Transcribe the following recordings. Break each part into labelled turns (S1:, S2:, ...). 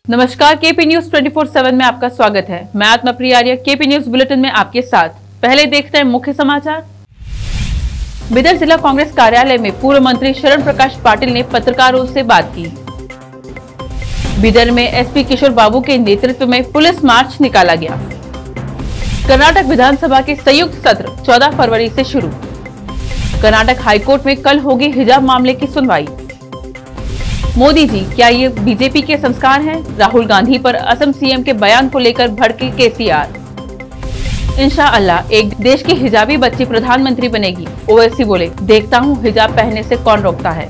S1: नमस्कार, KP news 24/7 में आपका स्वागत है। मैं आत्मप्रिया आर्य केपी न्यूज बुलेटिन में आपके साथ। पहले देखते हैं मुख्य समाचार। बिदर जिला कांग्रेस कार्यालय में पूर्व मंत्री शरण प्रकाश पाटिल ने पत्रकारों से बात की। बिदर में एसपी किशोर बाबू के नेतृत्व में पुलिस मार्च निकाला गया। कर्नाटक विधानसभा के संयुक्त सत्र 14 फरवरी से शुरू। कर्नाटक हाईकोर्ट में कल होगी हिजाब मामले की सुनवाई। मोदी जी, क्या ये बीजेपी के संस्कार हैं? राहुल गांधी पर असम सीएम के बयान को लेकर भड़के केसीआर। इंशाअल्लाह एक देश की हिजाबी बच्ची प्रधानमंत्री बनेगी, ओवैसी बोले। देखता हूँ हिजाब पहनने से कौन रोकता है।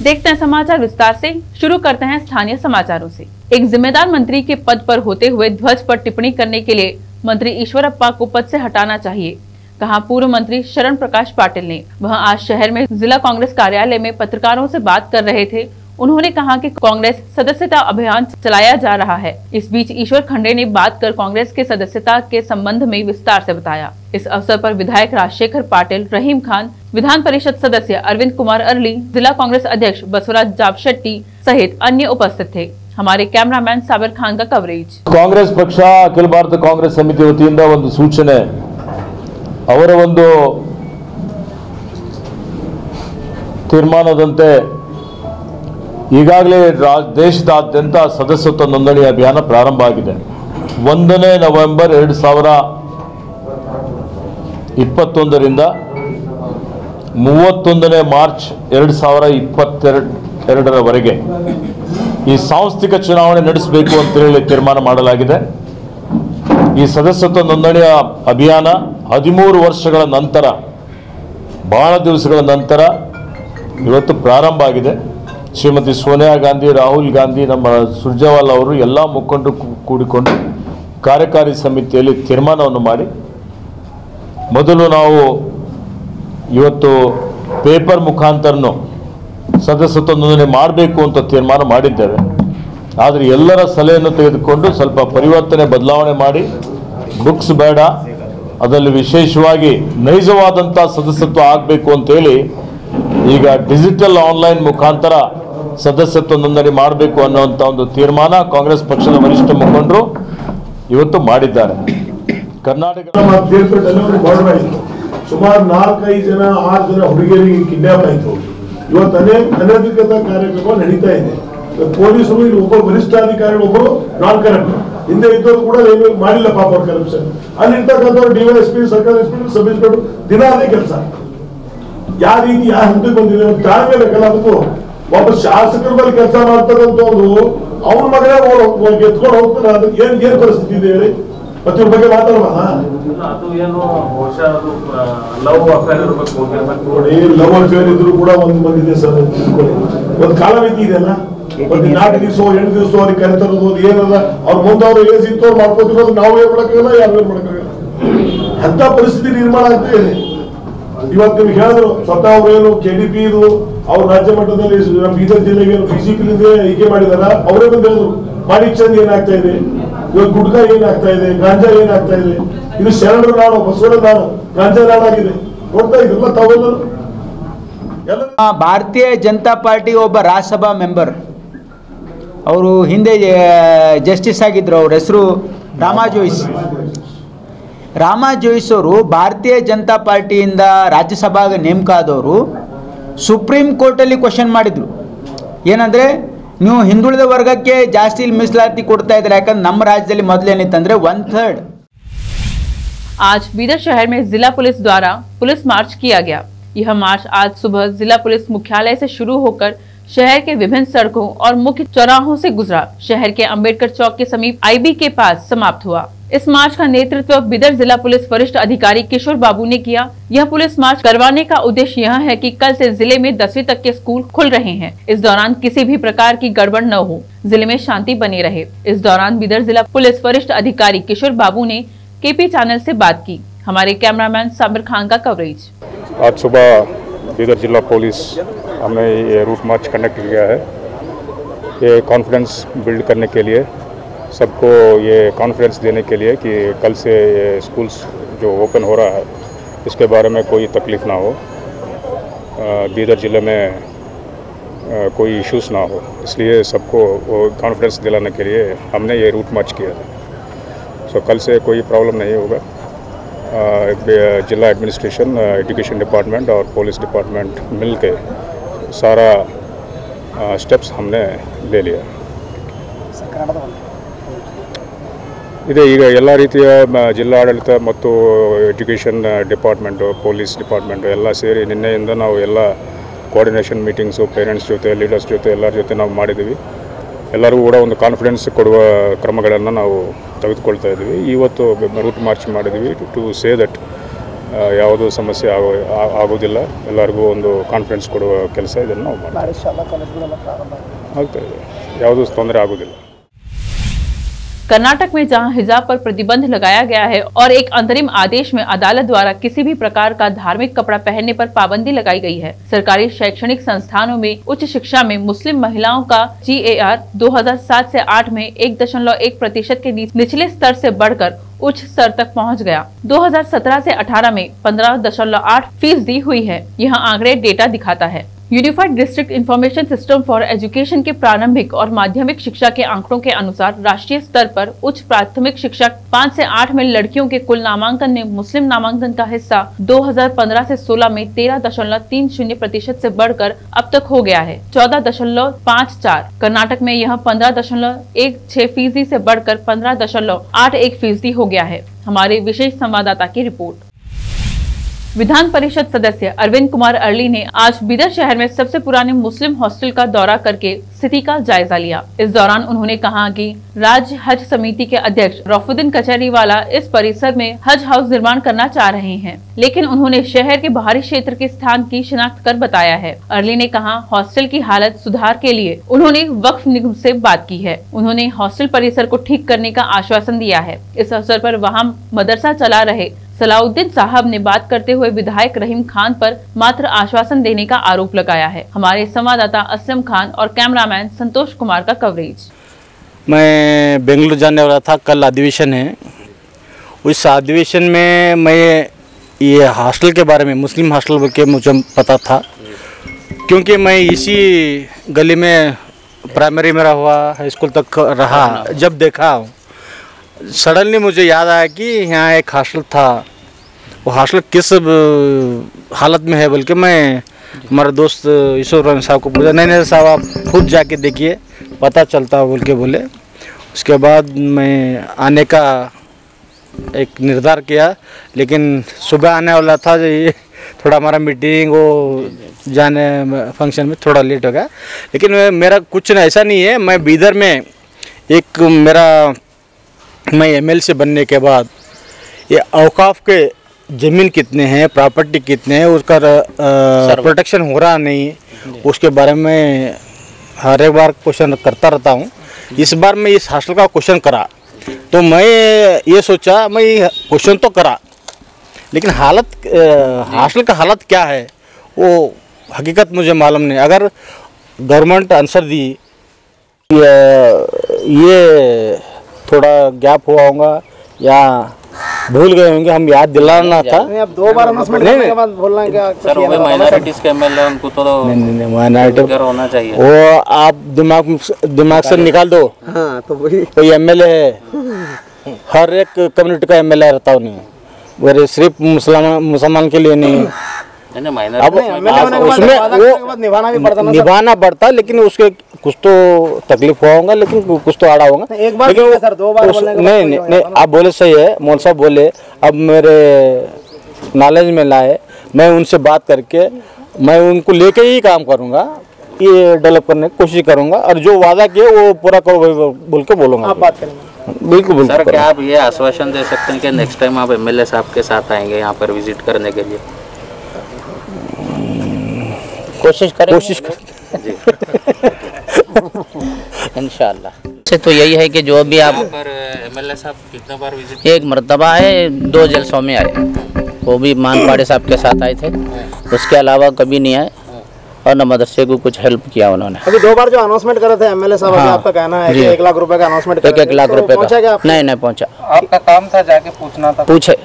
S1: देखते हैं समाचार विस्तार से। शुरू करते हैं स्थानीय समाचारों से। एक जिम्मेदार मंत्री के पद पर होते हुए ध्वज पर टिप्पणी करने के लिए मंत्री ईश्वरप्पा को पद से हटाना चाहिए, कहा पूर्व मंत्री शरण प्रकाश पाटिल ने। वह आज शहर में जिला कांग्रेस कार्यालय में पत्रकारों से बात कर रहे थे। उन्होंने कहा कि कांग्रेस सदस्यता अभियान चलाया जा रहा है। इस बीच ईश्वर खंडे ने बात कर कांग्रेस के सदस्यता के संबंध में विस्तार से बताया। इस अवसर पर विधायक राजशेखर पाटिल, रहीम खान, विधान परिषद सदस्य अरविंद कुमार अरली, जिला कांग्रेस अध्यक्ष बसवराज जाबशेट्टी सहित अन्य उपस्थित थे। हमारे कैमरामैन साबिर खान का कवरेज।
S2: कांग्रेस पक्ष अखिल भारत कांग्रेस समिति वतीन ಒಂದು ಸೂಚನೆ ಅವರ ಒಂದು ತೀರ್ಮಾನದಂತೆ ಈಗಾಗಲೇ ದೇಶದಾದ್ಯಂತ ಸದಸ್ಯತ್ವ ನೋಂದಣಿ ಅಭಿಯಾನ ಪ್ರಾರಂಭ ಆಗಿದೆ। 1ನೇ ನವೆಂಬರ್ 2021 ರಿಂದ 31ನೇ ಮಾರ್ಚ್ 2022 ರವರೆಗೆ ಈ ಸಾಂಸ್ಥಿಕ ಚುನಾವಣೆ ನಡೆಸಬೇಕು ಅಂತ ಹೇಳಿ ತೀರ್ಮಾನ ಮಾಡಲಾಗಿದೆ। ಈ ಸದಸ್ಯತ್ವ ನೋಂದಣಿಯ ಅಭಿಯಾನ 13 ವರ್ಷಗಳ ನಂತರ, ಬಹಳ ದಿವಸಗಳ ನಂತರ ಇವತ್ತು ಪ್ರಾರಂಭ ಆಗಿದೆ। ಶ್ರೀಮತಿ ಸೋನಿಯಾ ಗಾಂಧಿ, ರಾಹುಲ್ ಗಾಂಧಿ, ನಮ್ಮ ಸುರ್ಜೇವಾಲಾ ಅವರು ಎಲ್ಲ ಮುಖಂಡರು ಕೂಡಿಕೊಂಡು ಕಾರ್ಯಕಾರಿ ಸಮಿತಿಯಲ್ಲಿ ತೀರ್ಮಾನವನ್ನು ಮಾಡಿ ಮೊದಲು ನಾವು ಇವತ್ತು ಪೇಪರ್ ಮುಖಾಂತರನೂ ಸದಸ್ಯತ್ವ ನೋಂದಣಿ ಮಾಡಬೇಕು ಅಂತ ತೀರ್ಮಾನ ಮಾಡಿದ್ದೇವೆ। ಆದರೆ ಎಲ್ಲರ ಸಲಹೆಯನ್ನು ತೆಗೆದುಕೊಂಡು ಸ್ವಲ್ಪ ಪರಿವರ್ತನೆ ಬದಲಾವಣೆ ಮಾಡಿ, ಬುಕ್ಸ್ ಬೇಡ, ಅದರಲ್ಲಿ ವಿಶೇಷವಾಗಿ ನೈಜವಾದಂಥ ಸದಸ್ಯತ್ವ ಆಗಬೇಕು ಅಂತೇಳಿ ಈಗ ಡಿಜಿಟಲ್ ಆನ್ಲೈನ್ ಮುಖಾಂತರ ಸದಸ್ಯತ್ವ ನೋಂದಣಿ ಮಾಡಬೇಕು ಅನ್ನುವಂಥ ಒಂದು ತೀರ್ಮಾನ ಕಾಂಗ್ರೆಸ್ ಪಕ್ಷದ ವರಿಷ್ಠ ಮುಖಂಡರು ಇವತ್ತು ಮಾಡಿದ್ದಾರೆ। ಕರ್ನಾಟಕ
S3: ಸುಮಾರು 4-5 ಜನ 6 ಜನ ಹುಡುಗಿಯರಿಗೆ ಕಿಡ್ನಾಪ್ ಆಯಿತು। ಇವತ್ತು ಅನಧಿಕೃತ ಕಾರ್ಯಕ್ರಮ ನಡೀತಾ ಇದೆ। ಪೊಲೀಸರು ಇಲ್ಲಿ ಒಬ್ಬರು ವರಿಷ್ಠಾಧಿಕಾರಿಗಳು, ಒಬ್ಬರು ನಾನ್ ಕರಪ್ಟ್, ಹಿಂದೆ ಇದ್ದವರು ಕೂಡ ಏನು ಮಾಡಿಲ್ಲ ಪಾಪ ಕರಪ್ಷನ್। ಅಲ್ಲಿರ್ತಕ್ಕಂಥವ್ರು DYSP, circle inspector, sub inspector ದಿನ ಅದೇ ಕೆಲಸ। ಯಾವ ರೀತಿ ಯಾವ ಹಂತಕ್ಕೆ ಬಂದಿದೆ ತಾಳ್ಮೆ ಬೇಕಲ್ಲ ಅದಕ್ಕೂ। ಒಬ್ಬ ಶಾಸಕರ ಮೇಲೆ ಕೆಲಸ ಮಾಡ್ತಕ್ಕಂಥವ್ರು ಅವ್ರ ಮಗನೇ ಎತ್ಕೊಂಡು ಹೋಗ್ತಾರೆ, ಅದಕ್ಕೆ ಏನ್ ಪರಿಸ್ಥಿತಿ ಇದೆ ಹೇಳಿ? ಮತ್ತೆ ಇವ್ರ ಬಗ್ಗೆ ಮಾತಾಡೋಣ ನೋಡಿ। ಲವ್ ಅಫೇರ್ ಇದ್ರು ಕೂಡ ಒಂದು ಬಂದಿದೆ ಸರ್, ಒಂದು ಕಾಲಮಿತಿ ಇದೆಯಲ್ಲ, ಒಂದು 4 ದಿವಸ 8 ದಿವಸ ಅವ್ರಿಗೆ ಕರೆತರೋದು ಏನಲ್ಲ, ಅವ್ರ ಮುಂದೆ ಅವ್ರು ಏನ್ ಸಿಗ್ತವ್ರು ಮಾಡ್ಕೋತಿರೋದು ನಾವು ಏನ್ ಮಾಡಕ್ಕಾಗಲ್ಲ, ಯಾರು ಏನ್ ಮಾಡಕ್ಕಾಗಲ್ಲ। ಅಂತ ಪರಿಸ್ಥಿತಿ ನಿರ್ಮಾಣ ಆಗ್ತಾ ಇದೆ। ಇವತ್ತು ನಿಮ್ಗೆ ಹೇಳಿದ್ರು ಸ್ವತಃ ಅವ್ರು ಏನು KDP ಇದು ಅವ್ರ ರಾಜ್ಯ ಮಟ್ಟದಲ್ಲಿ ನಮ್ಮ ಬೀದರ್ ಜಿಲ್ಲೆಗೆ ಬಿಜೆಪಿಲಿಂದ ಹೀಗೆ ಮಾಡಿದಾರ, ಅವರೇ ಬಂದು ಹೇಳಿದ್ರು ಮಾಣಿಕ್ ಚಂದ್ ಏನಾಗ್ತಾ ಇದೆ, ಇವಾಗ ಗುಡ್ಕಾ ಏನಾಗ್ತಾ ಇದೆ, ಗಾಂಜಾ ಏನಾಗ್ತಾ ಇದೆ, ಇದು ಶರಣರ ನಾಡು, ಬಸವರ ನಾಡು, ಗಾಂಜಾ ನಾಡಾಗಿದೆ। ನೋಡ್ತಾ ಇದ್ರಲ್ಲ ತಾವೆಲ್ಲರೂ।
S4: ಭಾರತೀಯ ಜನತಾ ಪಾರ್ಟಿ ಒಬ್ಬ ರಾಜ್ಯಸಭಾ ಮೆಂಬರ್, ಅವರು ಹಿಂದೆ ಜಸ್ಟಿಸ್ ಆಗಿದ್ರು, ಅವ್ರ ಹೆಸರು ರಾಮಾ ಜೋಯಿಸ್ ಅವರು ಭಾರತೀಯ ಜನತಾ ಪಾರ್ಟಿಯಿಂದ ರಾಜ್ಯಸಭಾಗೆ ನೇಮಕ ಆದವರು ಸುಪ್ರೀಂ ಕೋರ್ಟಲ್ಲಿ ಕ್ವಶನ್ ಮಾಡಿದರು, ಏನಂದರೆ ನೀವು ಹಿಂದುಳಿದ ವರ್ಗಕ್ಕೆ ಜಾಸ್ತಿ ಮೀಸಲಾತಿ ಕೊಡ್ತಾ ಇದ್ದಾರೆ, ಯಾಕಂದ್ರೆ ನಮ್ಮ ರಾಜ್ಯದಲ್ಲಿ ಮೊದಲೇನಿತ್ತಂದ್ರೆ 1/3।
S1: आज बीदर शहर में जिला पुलिस द्वारा पुलिस मार्च किया गया। यह मार्च आज सुबह जिला पुलिस मुख्यालय से शुरू होकर शहर के विभिन्न सड़कों और मुख्य चौराहों से गुजरा। शहर के अंबेडकर चौक के समीप IB के पास समाप्त हुआ। इस मार्च का नेतृत्व बिदर जिला पुलिस वरिष्ठ अधिकारी किशोर बाबू ने किया। यह पुलिस मार्च करवाने का उद्देश्य यह है कि कल से जिले में 10वीं तक के स्कूल खुल रहे हैं। इस दौरान किसी भी प्रकार की गड़बड़ न हो, जिले में शांति बनी रहे। इस दौरान बिदर जिला पुलिस वरिष्ठ अधिकारी किशोर बाबू ने केपी चैनल से बात की। हमारे कैमरामैन साबिर खान का कवरेज।
S5: आज सुबह बिदर जिला पुलिस हमने ये रूट मार्च कंडक्ट किया है, ये कॉन्फिडेंस बिल्ड करने के लिए सबको ये कॉन्फिडेंस देने के लिए कि कल से ये स्कूल्स जो ओपन हो रहा है इसके बारे में कोई तकलीफ़ ना हो, बीदर ज़िले में कोई इश्यूज़ ना हो, इसलिए सबको वो कॉन्फिडेंस दिलाने के लिए हमने ये रूट मार्च किया था। सो कल से कोई प्रॉब्लम नहीं होगा। जिला एडमिनिस्ट्रेशन, एजुकेशन डिपार्टमेंट और पुलिस डिपार्टमेंट मिल के सारा स्टेप्स हमने ले लिया। ಇದೆ ಈಗ ಎಲ್ಲ ರೀತಿಯ ಜಿಲ್ಲಾಡಳಿತ ಮತ್ತು ಎಜುಕೇಷನ್ ಡಿಪಾರ್ಟ್ಮೆಂಟು, ಪೊಲೀಸ್ ಡಿಪಾರ್ಟ್ಮೆಂಟು ಎಲ್ಲ ಸೇರಿ ನಿನ್ನೆಯಿಂದ ನಾವು ಎಲ್ಲ ಕೋಆರ್ಡಿನೇಷನ್ ಮೀಟಿಂಗ್ಸು ಪೇರೆಂಟ್ಸ್ ಜೊತೆ, ಲೀಡರ್ಸ್ ಜೊತೆ ಎಲ್ಲರ ಜೊತೆ ನಾವು ಮಾಡಿದ್ದೀವಿ. ಎಲ್ಲರಿಗೂ ಕೂಡ ಒಂದು ಕಾನ್ಫಿಡೆನ್ಸ್ ಕೊಡುವ ಕ್ರಮಗಳನ್ನು ನಾವು ತೆಗೆದುಕೊಳ್ತಾ ಇದ್ದೀವಿ. ಇವತ್ತು ರೂಟ್ ಮಾರ್ಚ್ ಮಾಡಿದ್ದೀವಿ ಟು ಸೇ ದಟ್ ಯಾವುದೂ ಸಮಸ್ಯೆ ಆಗೋದಿಲ್ಲ, ಎಲ್ಲರಿಗೂ ಒಂದು ಕಾನ್ಫಿಡೆನ್ಸ್ ಕೊಡುವ ಕೆಲಸ ಇದನ್ನು ನಾವು ಆಗ್ತಾ ಇದೆ, ಯಾವುದೂ ತೊಂದರೆ ಆಗೋದಿಲ್ಲ.
S1: कर्नाटक में जहां हिजाब पर प्रतिबंध लगाया गया है और एक अंतरिम आदेश में अदालत द्वारा किसी भी प्रकार का धार्मिक कपड़ा पहनने पर पाबंदी लगाई गई है, सरकारी शैक्षणिक संस्थानों में उच्च शिक्षा में मुस्लिम महिलाओं का GAR 2007 से 8 में 1.1% के निचले स्तर से बढ़कर उच्च स्तर तक पहुंच गया। 2017 से 18 में 15.8% हुई है। यह आंकड़े डेटा दिखाता है। Unified district information system for education के प्रारंभिक और माध्यमिक शिक्षा के आंकड़ों के अनुसार राष्ट्रीय स्तर पर उच्च प्राथमिक शिक्षा 5 से 8 में लड़कियों के कुल नामांकन में मुस्लिम नामांकन का हिस्सा 2015 से 16 में 13.30% से बढ़कर अब तक हो गया है 14.54। कर्नाटक में यह 15.16% से बढ़कर 15.81% हो गया है। हमारे विशेष संवाददाता की रिपोर्ट। विधान परिषद सदस्य अरविंद कुमार अरली ने आज बीदर शहर में सबसे पुराने मुस्लिम हॉस्टल का दौरा करके स्थिति का जायजा लिया। इस दौरान उन्होंने कहा कि राज्य हज समिति के अध्यक्ष रौफुद्दीन कचहरीवाला इस परिसर में हज हाउस निर्माण करना चाह रहे हैं, लेकिन उन्होंने शहर के बाहरी क्षेत्र के स्थान की शिनाख्त कर बताया है। अरली ने कहा हॉस्टल की हालत सुधार के लिए उन्होंने वक्फ निगम से बात की है। उन्होंने हॉस्टल परिसर को ठीक करने का आश्वासन दिया है। इस अवसर पर वहाँ मदरसा चला रहे सलाउद्दीन साहब ने बात करते हुए विधायक रहीम खान पर मात्र आश्वासन देने का आरोप लगाया है। हमारे संवाददाता असलम खान और कैमरामैन संतोष कुमार का कवरेज।
S6: मैं बेंगलुरु जाने वाला था, कल अधिवेशन है। उस अधिवेशन में मैं ये हॉस्टल के बारे में, मुस्लिम हॉस्टल के मुझे पता था, क्योंकि मैं इसी गली में प्राइमरी मेरा हुआ, हाई स्कूल तक रहा। जब देखा सडनली मुझे याद आया कि यहाँ एक हॉस्टल था, वो हॉस्टल किस हालत में है, बल्कि मैं हमारे दोस्त ईश्वर साहब को पूछा, नहीं साहब आप खुद जाके देखिए पता चलता बोल के बोले। उसके बाद मैं आने का एक निर्धार किया, लेकिन सुबह आने वाला था, ये थोड़ा हमारा मीटिंग वो जाने फंक्शन में थोड़ा लेट हो गया। लेकिन मेरा कुछ ऐसा नहीं है, मैं बीदर में एक मैं ML से बनने के बाद ये औकाफ के ज़मीन कितने हैं, प्रॉपर्टी कितने हैं, उसका प्रोटेक्शन हो रहा नहीं, उसके बारे में हर एक बार क्वेश्चन करता रहता हूँ। इस बार मैं इस हॉस्टल का क्वेश्चन करा तो मैं ये सोचा मैं क्वेश्चन तो करा, लेकिन हालत हॉस्टल का हालत क्या है वो हकीकत मुझे मालूम नहीं। अगर गवर्नमेंट आंसर दी ये थोड़ा गैप हुआ होगा या भूल गए होंगे, हम याद दिलाना था।
S7: अब 2 बार के बाद बोलना क्या सर, वो माइनॉरिटीज के MLA उनको तो
S6: नहीं माइनॉरिटी
S7: होना चाहिए।
S6: वो आप दिमाग से निकाल दो।
S7: हाँ तो वही
S6: कोई MLA है, हर एक कम्युनिटी का MLA रहता नहीं, वो सिर्फ मुसलमान के लिए नहीं। अब उसमें वो निभाना पड़ता, लेकिन उसके कुछ तो तकलीफ हुआ होगा, लेकिन कुछ तो आड़ा होगा।
S7: एक बार लेकिन सर 2 बार
S6: नहीं आप बोले सही है, मौल साहब बोले, अब मेरे नॉलेज में लाए, मैं उनसे बात करके मैं उनको लेके ही काम करूँगा, ये डेवलप करने की कोशिश करूँगा, और जो वादा किए वो पूरा करो बोल के बोलूँगा।
S7: आप बात करेंगे
S6: बिल्कुल
S8: सर, क्या आप ये आश्वासन दे सकते हैं कि नेक्स्ट टाइम आप MLA साहब के साथ आएंगे यहाँ पर विजिट करने के लिए?
S6: कोशिश कर
S8: इंशाल्लाह।
S9: से तो यही है कि जो भी आप
S8: पर MLA साहब कितने बार विजिट?
S9: एक मर्तबा है, 2 जलसों में आए, वो भी मान पाड़े साहब के साथ आए थे, उसके अलावा कभी नहीं आए। और न मदरसे को कुछ हेल्प किया उन्होंने।
S10: अभी 2 बार जो अनाउंसमेंट करे थे एमएलए साहब,
S9: हाँ,
S10: आपका कहना है कि 1 लाख रुपए का अनाउंसमेंट
S9: 1 लाख रुपए
S10: पहुंचा क्या?
S9: नहीं पहुंचा।
S7: आपका काम था जाके पूछना था?
S9: पूछे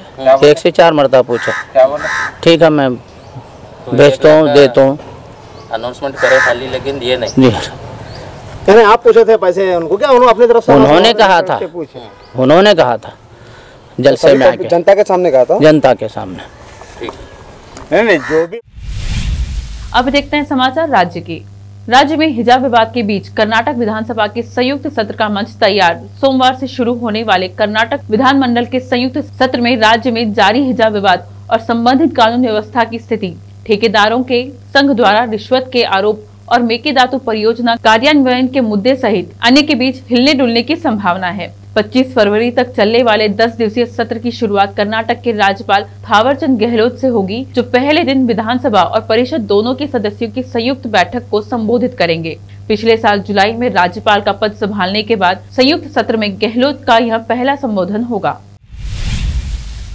S9: 1 से 4 मरतबा पूछे।
S7: क्या बोले?
S9: ठीक है मैं भेजता हूँ देता हूँ।
S8: अनाउंसमेंट करे खाली लेकिन ये नहीं।
S10: नहीं आप पूछे थे पैसे उनको क्या? उन्होंने अपनी तरफ से
S9: उन्होंने कहा था, उन्होंने कहा था जलसे में आके,
S10: जनता के सामने कहा था,
S9: जनता के सामने।
S10: नहीं जो भी।
S1: अब देखते हैं समाचार राज्य के। राज्य में हिजाब विवाद के बीच कर्नाटक विधानसभा के संयुक्त सत्र का मंच तैयार। सोमवार से शुरू होने वाले कर्नाटक विधानमंडल के संयुक्त सत्र में राज्य में जारी हिजाब विवाद और संबंधित कानून व्यवस्था की स्थिति, ठेकेदारों के संघ द्वारा रिश्वत के आरोप और मेकेदातु परियोजना कार्यान्वयन के मुद्दे सहित अन्य के बीच हिलने डुलने की संभावना है। 25 फरवरी तक चलने वाले 10 दिवसीय सत्र की शुरुआत कर्नाटक के राज्यपाल थावरचंद गहलोत से होगी, जो पहले दिन विधानसभा और परिषद दोनों के सदस्यों की संयुक्त बैठक को संबोधित करेंगे। पिछले साल जुलाई में राज्यपाल का पद संभालने के बाद संयुक्त सत्र में गहलोत का यह पहला संबोधन होगा।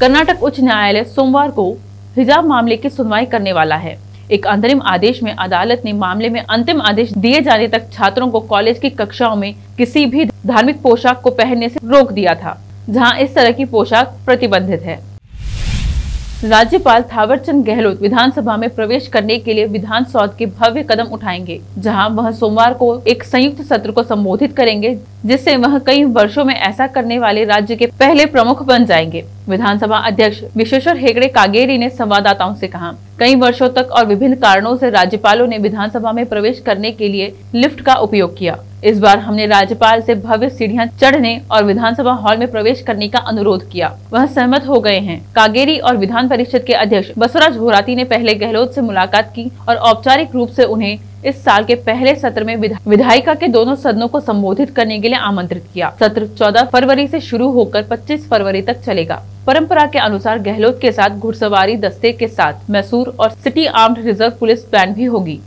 S1: कर्नाटक उच्च न्यायालय सोमवार को हिजाब मामले की सुनवाई करने वाला है। एक अंतरिम आदेश में अदालत ने मामले में अंतिम आदेश दिए जाने तक छात्रों को कॉलेज की कक्षाओं में किसी भी धार्मिक पोशाक को पहनने से रोक दिया था, जहां इस तरह की पोशाक प्रतिबंधित है। राज्यपाल थावरचंद गहलोत विधानसभा में प्रवेश करने के लिए विधान सौध के भव्य कदम उठाएंगे, जहां वह सोमवार को एक संयुक्त सत्र को संबोधित करेंगे, जिससे वह कई वर्षों में ऐसा करने वाले राज्य के पहले प्रमुख बन जाएंगे। विधानसभा अध्यक्ष विश्वेश्वर हेगड़े कागेरी ने संवाददाताओं से कहा, कई वर्षों तक और विभिन्न कारणों से राज्यपालों ने विधानसभा में प्रवेश करने के लिए लिफ्ट का उपयोग किया। इस बार हमने राज्यपाल से भव्य सीढ़ियां चढ़ने और विधानसभा हॉल में प्रवेश करने का अनुरोध किया। वह सहमत हो गए हैं। कागेरी और विधान परिषद के अध्यक्ष बसवराज भोराती ने पहले गहलोत से मुलाकात की और औपचारिक रूप से उन्हें इस साल के पहले सत्र में विधायिका के दोनों सदनों को संबोधित करने के लिए आमंत्रित किया। सत्र 14 फरवरी से शुरू होकर 25 फरवरी तक चलेगा। परंपरा के अनुसार गहलोत के साथ घुड़सवारी दस्ते के साथ मैसूर और city armed reserve police band भी होगी।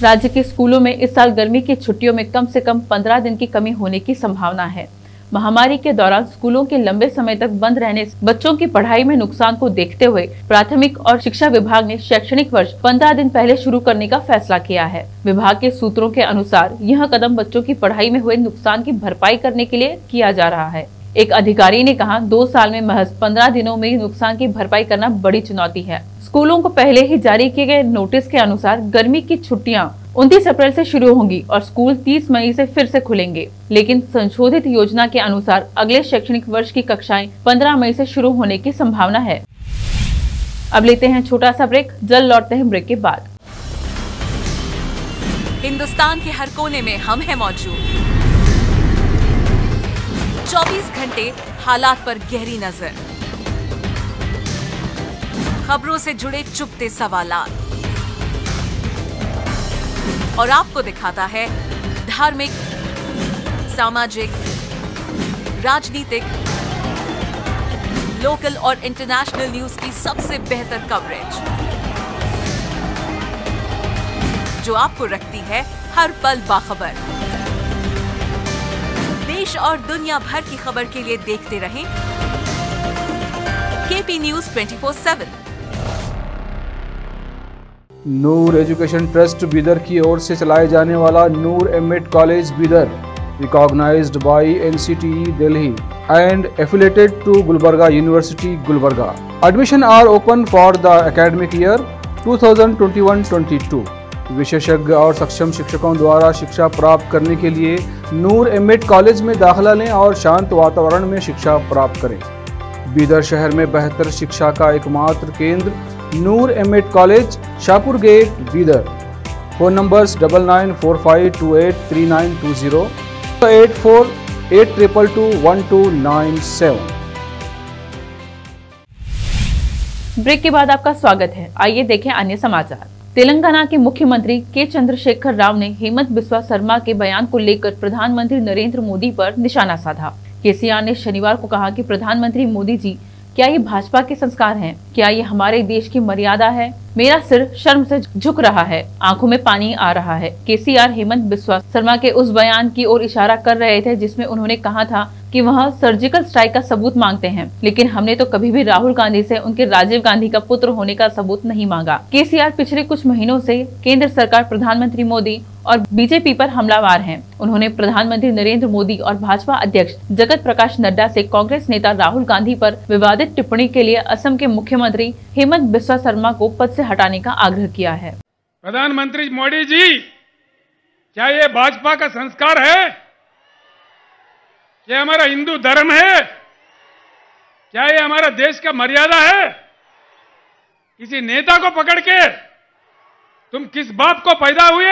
S1: राज्य के स्कूलों में इस साल गर्मी की छुट्टियों में कम से कम 15 दिन की कमी होने की संभावना है। महामारी के दौरान स्कूलों के लंबे समय तक बंद रहने से बच्चों की पढ़ाई में नुकसान को देखते हुए प्राथमिक और शिक्षा विभाग ने शैक्षणिक वर्ष 15 दिन पहले शुरू करने का फैसला किया है। विभाग के सूत्रों के अनुसार यह कदम बच्चों की पढ़ाई में हुए नुकसान की भरपाई करने के लिए किया जा रहा है। एक अधिकारी ने कहा, 2 साल में महज 15 दिनों में नुकसान की भरपाई करना बड़ी चुनौती है। स्कूलों को पहले ही जारी किए गए नोटिस के अनुसार गर्मी की छुट्टियां 29 अप्रैल से शुरू होंगी और स्कूल 30 मई से फिर से खुलेंगे, लेकिन संशोधित योजना के अनुसार अगले शैक्षणिक वर्ष की कक्षाएं 15 मई से शुरू होने की संभावना है। अब लेते हैं छोटा सा ब्रेक, जल्द लौटते हैं ब्रेक के बाद।
S11: हिंदुस्तान के हर कोने में हम हैं मौजूद, 24 घंटे हालात पर गहरी नजर, खबरों से जुड़े चुपते सवालात, और आपको दिखाता है धार्मिक, सामाजिक, राजनीतिक, लोकल और इंटरनेशनल न्यूज की सबसे बेहतर कवरेज, जो आपको रखती है हर पल बाखबर। देश और दुनिया भर की खबर के लिए देखते रहें KP news 24/7।
S12: Noor education trust Bidar की ओर से चलाए जाने वाला Noor MEd college Bidar, recognized by NCTE Delhi and affiliated to Gulbarga university Gulbarga. Admission are open for the academic year 2021-22। विशेषज्ञ और सक्षम शिक्षकों द्वारा शिक्षा प्राप्त करने के लिए नूर एमएड कॉलेज में दाखिला लें और शांत वातावरण में शिक्षा प्राप्त करें। बीदर शहर में बेहतर शिक्षा का एकमात्र केंद्र Noor MEd college, Shahpur gate, Bidar. Phone numbers 9945283920, 8482221297।
S1: Break के बाद आपका स्वागत है। आइए देखें अन्य समाचार। तेलंगाना के मुख्यमंत्री के चंद्रशेखर राव ने हेमंत बिस्वा शर्मा के बयान को लेकर प्रधानमंत्री नरेंद्र मोदी पर निशाना साधा। केसीआर ने शनिवार को कहा कि प्रधानमंत्री मोदी जी, क्या ये भाजपा के संस्कार हैं? क्या ये हमारे देश की मर्यादा है? मेरा सिर शर्म से झुक रहा है, आंखों में पानी आ रहा है। केसीआर हेमंत बिस्वा शर्मा के उस बयान की ओर इशारा कर रहे थे जिसमें उन्होंने कहा था कि वह सर्जिकल स्ट्राइक का सबूत मांगते हैं, लेकिन हमने तो कभी भी राहुल गांधी से उनके राजीव गांधी का पुत्र होने का सबूत नहीं मांगा। केसीआर पिछले कुछ महीनों से केंद्र सरकार, प्रधानमंत्री मोदी और बीजेपी पर हमलावार हैं। उन्होंने प्रधानमंत्री नरेंद्र मोदी और भाजपा अध्यक्ष जगत प्रकाश नड्डा से कांग्रेस नेता राहुल गांधी पर विवादित टिप्पणी के लिए असम के मुख्यमंत्री हेमंत बिस्वा शर्मा को पद से हटाने का आग्रह किया है।
S13: प्रधानमंत्री मोदी जी, क्या ये भाजपा का संस्कार है? क्या हमारा हिंदू धर्म है? क्या ये हमारा देश का मर्यादा है? किसी नेता को पकड़ के तुम किस बाप को पैदा हुए,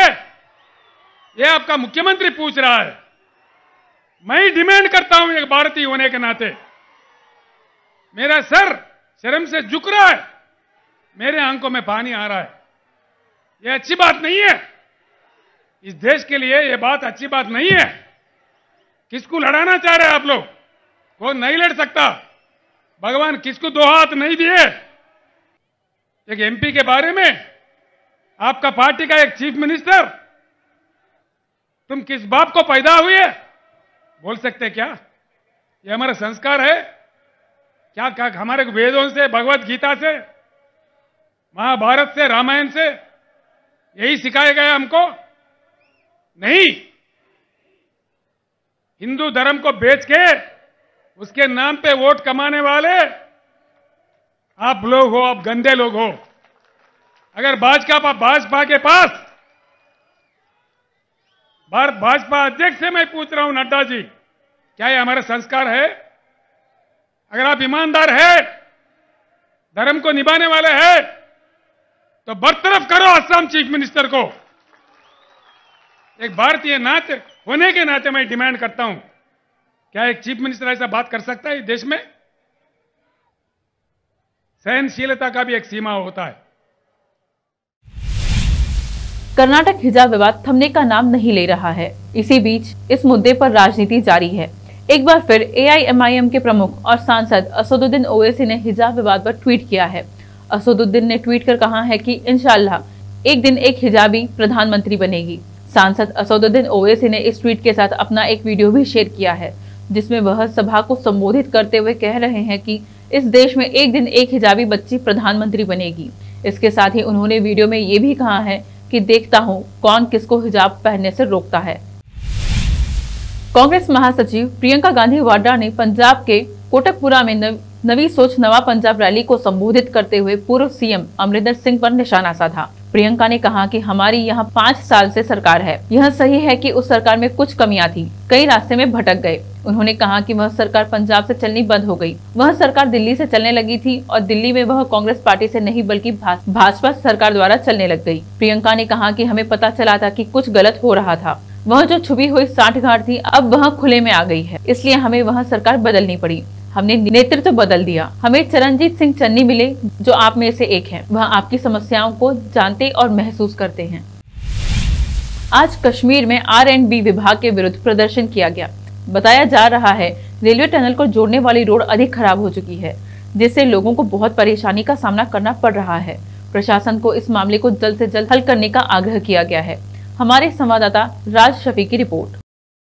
S13: ये आपका मुख्यमंत्री पूछ रहा है। मैं ही डिमांड करता हूं एक भारतीय होने के नाते। मेरा सर शर्म से झुक रहा है, मेरे आंखों में पानी आ रहा है। ये अच्छी बात नहीं है, इस देश के लिए ये बात अच्छी बात नहीं है। किसको लड़ाना चाह रहे हैं आप लोग? कौन नहीं लड़ सकता? भगवान किसको दो हाथ नहीं दिए। एक एमपी के बारे में आपका पार्टी का एक चीफ मिनिस्टर, तुम किस बाप को पैदा हुए बोल सकते क्या? ये हमारा संस्कार है क्या? क्या हमारे वेदों से, भगवत गीता से, महाभारत से, रामायण से यही सिखाया गया हमको? नहीं। हिंदू धर्म को बेच के उसके नाम पे वोट कमाने वाले आप लोग हो, आप गंदे लोग हो। अगर भाजपा के पास, भाजपा अध्यक्ष से मैं पूछ रहा हूं, नड्डा जी, क्या ये हमारा संस्कार है? अगर आप ईमानदार है, धर्म को निभाने वाले हैं, तो बरतरफ करो असम चीफ मिनिस्टर को। एक भारतीय नाते होने के नाते मैं डिमांड करता हूं, क्या एक चीफ मिनिस्टर ऐसा बात कर सकता है इस देश में? सहनशीलता का भी एक सीमा होता है।
S1: कर्नाटक हिजाब विवाद थमने का नाम नहीं ले रहा है। इसी बीच इस मुद्दे पर राजनीति जारी है। एक बार फिर AIMIM के प्रमुख और सांसद असदुद्दीन ओवैसी ने हिजाब विवाद पर ट्वीट किया है। असदुद्दीन ने ट्वीट कर कहा है कि इंशाअल्लाह एक दिन एक हिजाबी प्रधानमंत्री बनेगी। सांसद असदुद्दीन ओवैसी ने इस ट्वीट के साथ अपना एक वीडियो भी शेयर किया है, जिसमें वह सभा को संबोधित करते हुए कह रहे हैं कि इस देश में एक दिन एक हिजाबी बच्ची प्रधानमंत्री बनेगी। इसके साथ ही उन्होंने वीडियो में ये भी कहा है कि देखता हूं कौन किसको हिजाब पहनने से रोकता है। कांग्रेस महासचिव प्रियंका गांधी वाड्रा ने पंजाब के कोटकपुरा में नवी सोच नवा पंजाब रैली को संबोधित करते हुए पूर्व सीएम अमरिंदर सिंह पर निशाना साधा। प्रियंका ने कहा कि हमारी यहाँ 5 साल से सरकार है। यह सही है कि उस सरकार में कुछ कमियां थी, कई रास्ते में भटक गए। उन्होंने कहा कि वह सरकार पंजाब से चलनी बंद हो गई। वह सरकार दिल्ली से चलने लगी थी और दिल्ली में वह कांग्रेस पार्टी से नहीं बल्कि भाजपा सरकार द्वारा चलने लग गई। प्रियंका ने कहा कि हमें पता चला था कि कुछ गलत हो रहा था। वह जो छुपी हुई साठगांठ थी अब वह खुले में आ गई है, इसलिए हमें वह सरकार बदलनी पड़ी। हमने नेतृत्व बदल दिया। हमें चरणजीत सिंह चन्नी मिले, जो आप में से एक हैं। वह आपकी समस्याओं को जानते और महसूस करते हैं। आज कश्मीर में R&B विभाग के विरुद्ध प्रदर्शन किया गया। बताया जा रहा है रेलवे टनल को जोड़ने वाली रोड अधिक खराब हो चुकी है, जिससे लोगों को बहुत परेशानी का सामना करना पड़ रहा है। प्रशासन को इस मामले को जल्द से जल्द हल करने का आग्रह किया गया है। हमारे संवाददाता राज शफी की रिपोर्ट।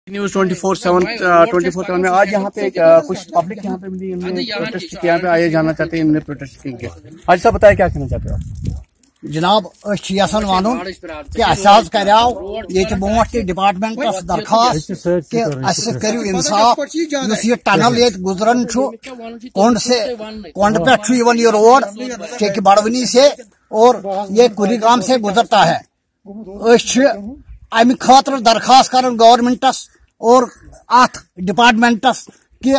S14: न्यूज़ 24/7 में आज यहाँ पे कुछ पब्लिक यहाँ पे मिली, इन्होंने प्रोटेस्ट किया, यहाँ पे आए जाना चाहते हैं, इन्होंने प्रोटेस्ट किया। आज सब बताया क्या कहना चाहते हो आप?
S15: जनाब यसन वन कि कर ब्रोट डिपार्टमेंटस दरखास्त कि करू इंसाफ यह टनल ये गुजरन कोंड पे यह रोड कि बड़वनी से और ये कुरीगाम से गुजरता है। अमि खतर दरखास्त कर गवर्नमेंटस और अथ डिपार्टमेंटस कि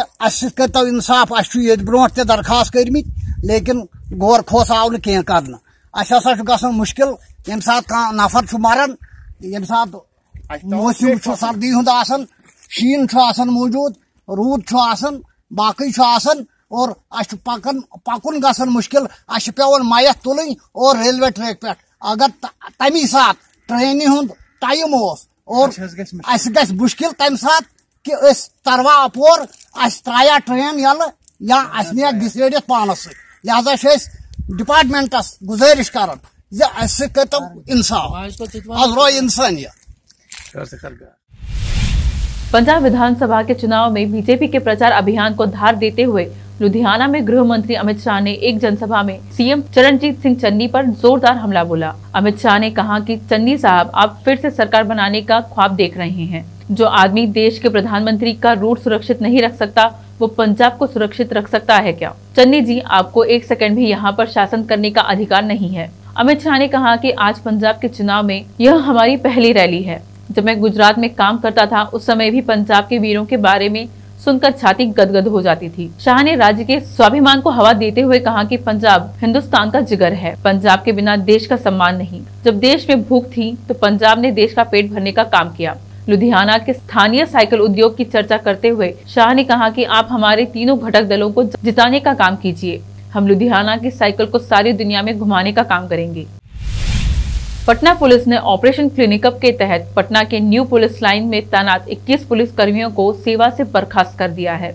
S15: करो इंसाफ। ये ब्रोट ते दरखास्त करमित, लेकिन गौर खोस आव न कर गसन मुश्किल यम सात नफर मरान, यम सात मौसम सर्दी हुंद आसन, शीन मौजूद, रूद बाकी और पकुन गसन मुश्किल। पेवन मयत तुल और रेलवे ट्रैक पे अगर तमी सात ट्रेन हुंद टाइम और मुश्किल तम सात कि तरवा अपोर त्राया ट्रेन यल या नी घिसड़ित पानस सत। लिहाजा डिपार्टमेंटस गुजारिश कर इंसाफ, आज रो इंसानियत।
S1: पंजाब विधानसभा के चुनाव में बीजेपी के प्रचार अभियान को धार देते हुए लुधियाना में गृह मंत्री अमित शाह ने एक जनसभा में सीएम चरणजीत सिंह चन्नी पर जोरदार हमला बोला। अमित शाह ने कहा कि चन्नी साहब, आप फिर से सरकार बनाने का ख्वाब देख रहे हैं। जो आदमी देश के प्रधानमंत्री का रूट सुरक्षित नहीं रख सकता, वो पंजाब को सुरक्षित रख सकता है क्या? चन्नी जी, आपको एक सेकंड भी यहाँ पर शासन करने का अधिकार नहीं है। अमित शाह ने कहा कि आज पंजाब के चुनाव में यह हमारी पहली रैली है। जब मैं गुजरात में काम करता था, उस समय भी पंजाब के वीरों के बारे में सुनकर छाती गदगद हो जाती थी। शाह ने राज्य के स्वाभिमान को हवा देते हुए कहा कि पंजाब हिंदुस्तान का जिगर है, पंजाब के बिना देश का सम्मान नहीं। जब देश में भूख थी तो पंजाब ने देश का पेट भरने का काम किया। लुधियाना के स्थानीय साइकिल उद्योग की चर्चा करते हुए शाह ने कहा कि आप हमारे तीनों घटक दलों को जिताने का काम कीजिए। हम लुधियाना की साइकिल को सारी दुनिया में घुमाने का काम करेंगे। पटना पुलिस ने ऑपरेशन क्लिनिकअप के तहत पटना के न्यू पुलिस लाइन में तैनात 21 पुलिस कर्मियों को सेवा से बर्खास्त कर दिया है।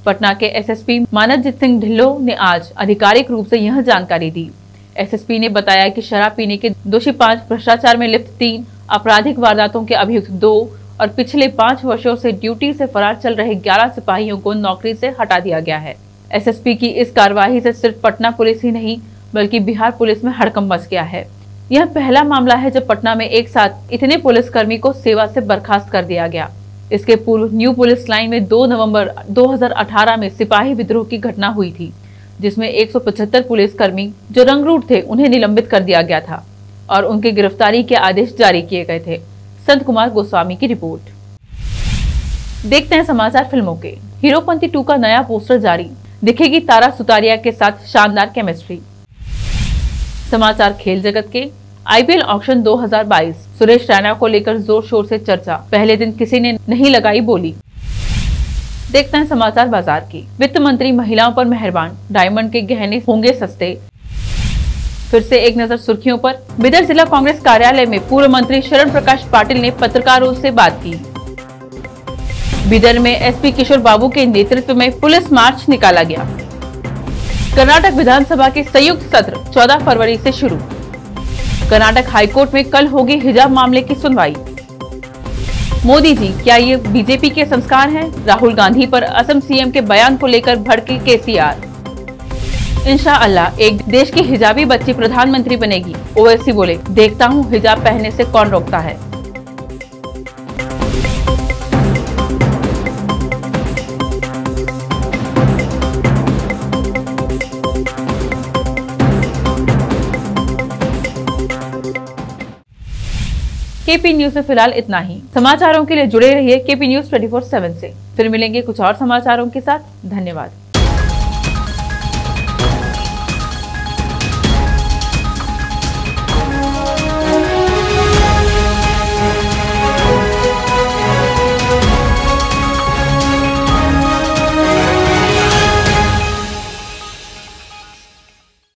S1: पटना के एसएसपी मानवजीत सिंह ढिल्लों ने आज आधिकारिक रूप से यह जानकारी दी। एसएसपी ने बताया कि शराब पीने के दोषी 5, भ्रष्टाचार में लिप्त 3, आपराधिक वारदातों के अभियुक्त 2 और पिछले 5 वर्षों से ड्यूटी से फरार चल रहे 11 सिपाहियों को नौकरी से हटा दिया गया है। एसएसपी की इस कार्रवाई से सिर्फ पटना पुलिस ही नहीं बल्कि बिहार पुलिस में हड़कंप मच गया है। यह पहला मामला है जब पटना में एक साथ इतने पुलिसकर्मी को सेवा से बर्खास्त कर दिया गया। इसके पूर्व न्यू पुलिस लाइन में 2 नवंबर 2018 में सिपाही विद्रोह की घटना हुई थी, जिसमें 175 पुलिसकर्मी जो रंगरूट थे उन्हें निलंबित कर दिया गया था और उनकी गिरफ्तारी के आदेश जारी किए गए थे। संत कुमार गोस्वामी की रिपोर्ट। देखते हैं समाचार फिल्मों के। हीरोपंती 2 का नया पोस्टर जारी, दिखेगी तारा सुतारिया के साथ शानदार केमिस्ट्री। समाचार खेल जगत के। आईपीएल ऑक्शन 2022, सुरेश रैना को लेकर जोर शोर से चर्चा, पहले दिन किसी ने नहीं लगाई बोली। देखते हैं समाचार बाजार की। वित्त मंत्री महिलाओं पर मेहरबान, डायमंड के गहने होंगे सस्ते। फिर से एक नजर सुर्खियों पर। बिदर जिला कांग्रेस कार्यालय में पूर्व मंत्री शरण प्रकाश पाटिल ने पत्रकारों से बात की। बिदर में एसपी किशोर बाबू के नेतृत्व में पुलिस मार्च निकाला गया। कर्नाटक विधानसभा के संयुक्त सत्र 14 फरवरी से शुरू। कर्नाटक हाईकोर्ट में कल होगी हिजाब मामले की सुनवाई। मोदी जी, क्या ये बीजेपी के संस्कार हैं? राहुल गांधी पर असम सीएम के बयान को लेकर भड़के केसीआर। इंशाअल्लाह एक देश की हिजाबी बच्ची प्रधानमंत्री बनेगी, ओवैसी बोले। देखता हूँ हिजाब पहनने से कौन रोकता है। केपी न्यूज में फिलहाल इतना ही। समाचारों के लिए जुड़े रहिए केपी न्यूज 24/7 से। फिर मिलेंगे कुछ और समाचारों के साथ। धन्यवाद।